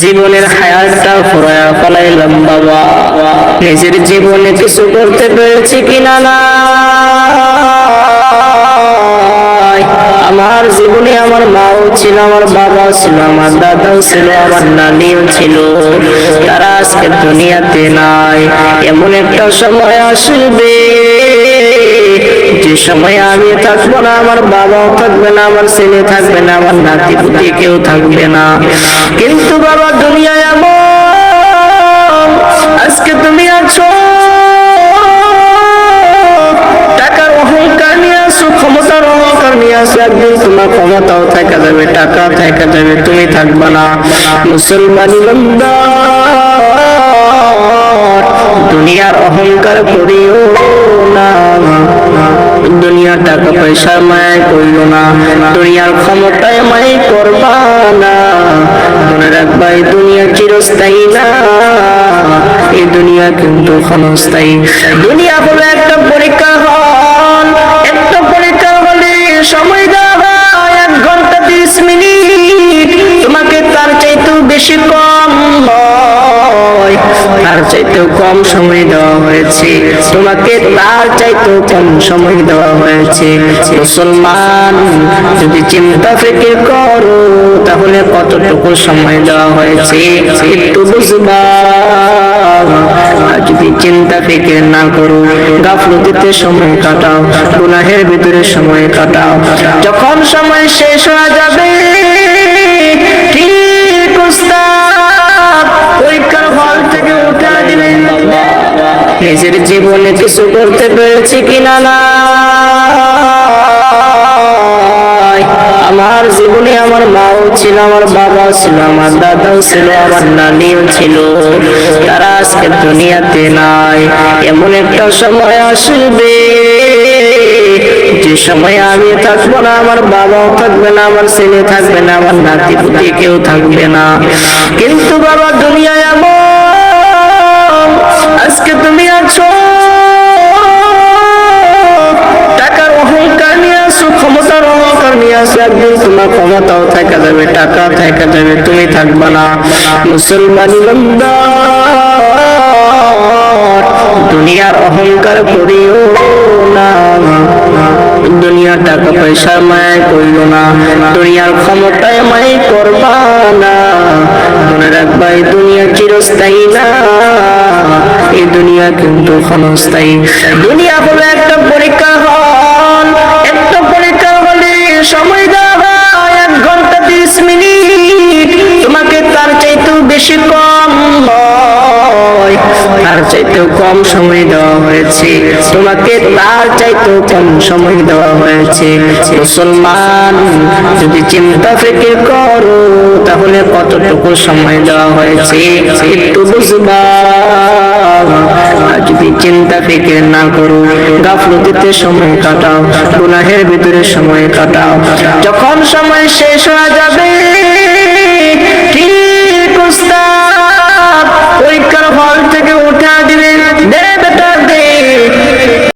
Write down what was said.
জীবনের হায়াতটা ফুরায়া ফলাইলাম বাবা, নিজের জীবনে কিছু করতে পেরেছি কিনা না। আমার জীবনে আমার মাও ছিল, আমার বাবাও ছিল, আমার দাদাও ছিল, আমার নানিও ছিল, তারা আজকে দুনিয়াতে নাই। এমন একটা সময় আসবে যে সময় আমি থাকবো না, আমার বাবাও থাকবে না, আমার ছেলে থাকবে না, আমার নাতি পুতি কেউ থাকবে না। কিন্তু বাবা দুনিয়ায় এমন, আজকে তুমি আছো, টাকার অহংকার নিয়ে আসো, ক্ষমতার অহংকার নিয়ে আসো, একদিন তোমার ক্ষমতাও থাকা যাবে, টাকা থাকা যাবে, তুমি থাকবে না। মুসলমানি বান্দা, দুনিয়ার অহংকার করিও না, দুনিয়ার টাকা পয়সার মায় করিও না, দুনিয়ার ক্ষমতায় মায় করবা না। মনে রাখবা এই দুনিয়া চিরস্থায়ী না, এই দুনিয়া কিন্তু ক্ষণস্থায়ী। দুনিয়া হলো একটা পরীক্ষা হল, একটা পরীক্ষা হলে সময় দেওয়া হয় 1 ঘন্টা 30 মিনিট, তোমাকে তার চাইতেও বেশি কম নয়, তার চাইতেও কম সময় দেওয়া হয়েছে, তোমাকে তার চাইতেও কম সময় দেওয়া হয়েছে। মুসলমান, যদি চিন্তা ফিকির করো তাহলে কতটুকু সময় দেওয়া হয়েছে একটু বুঝবা। আর যদি চিন্তা ফিকির না করো, গাফলতিতে সময় কাটাও, গুনাহের ভিতরে সময় কাটাও, যখন সময় শেষ হয়ে যাবে ঠিক উস্তাদ পরীক্ষার হল থেকে উঠে দিলেন, নিজের জীবনে কিছু করতে পেরেছি কিনা না। আমার জীবনে আমার মাও ছিল, আমার বাবাও ছিল, আমার দাদাও ছিল, আমার নানিও ছিল, তারা আজকে দুনিয়াতে নাই। এমন একটা সময় আসবে যে সময় আমি থাকবো না, আমার বাবাও থাকবে না, আমার ছেলে থাকবে না, আমার নাতি পুতি কেউ থাকবে না। কিন্তু বাবা দুনিয়ায় এমন, আজকে তুমি আছো, টাকার অহংকার নিয়ে আসো, ক্ষমতার অহংকার নিয়ে আসো, একদিন তোমার ক্ষমতাও থাকা যাবে, টাকা থাকা যাবে, তুমি থাকবে না। মুসলমানি বান্দা, দুনিয়ার অহংকার করিও না, দুনিয়ার টাকা পয়সার মায় করিও না, দুনিয়ার ক্ষমতায় মায় করবা না। মনে রাখবা এই দুনিয়া চিরস্থায়ী না, এই দুনিয়া কিন্তু ক্ষণস্থায়ী। দুনিয়া হলো একটা পরীক্ষা হল, একটা পরীক্ষা হলে সময় দেওয়া হয় 1 ঘন্টা 30 মিনিট, তোমাকে তার চাইতেও বেশি কম নয়, তার চাইতেও কম সময় দেওয়া হয়েছে, তোমাকে তার চাইতেও কম সময় দেওয়া হয়েছে। মুসলমান, যদি চিন্তা ফিকির করো তাহলে কতটুকু সময় দেওয়া হয়েছে একটু বুঝবা। আর যদি চিন্তা ফিকির না করো, গাফলতিতে সময় কাটাও, গুনাহের ভিতরে সময় কাটাও, যখন সময় শেষ হয়ে